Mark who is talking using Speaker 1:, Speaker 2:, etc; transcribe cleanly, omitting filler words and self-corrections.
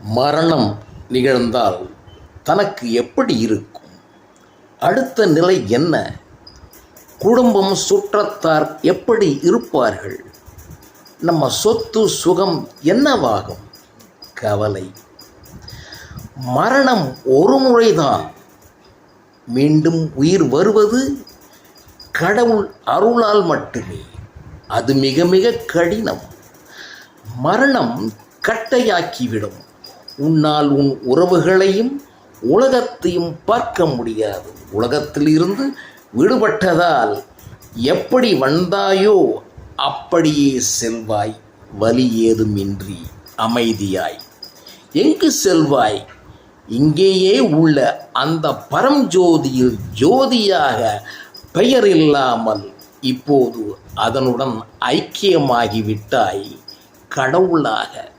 Speaker 1: மரணம் நிகழ்ந்தால் தனக்கு எப்படி இருக்கும்? அடுத்த நிலை என்ன? குடும்பம் சுற்றத்தார் எப்படி இருப்பார்கள்? நம்ம சொத்து சுகம் என்னவாகும்? கவலை. மரணம் ஒரு முறைதான். மீண்டும் உயிர் வருவது கடவுள் அருளால் மட்டுமே. அது மிக மிக கடினம். மரணம் கட்டையாக்கிவிடும். உன்னால் உன் உறவுகளையும் உலகத்தையும் பார்க்க முடியாது. உலகத்திலிருந்து விடுபட்டதால் எப்படி வந்தாயோ அப்படியே செல்வாய், வலி ஏதுமின்றி அமைதியாய். எங்கு செல்வாய்? இங்கேயே உள்ள அந்த பரஞ்சோதியில் ஜோதியாக பெயரில்லாமல் இப்போது அதனுடன் ஐக்கியமாகிவிட்டாய் கடவுளாக.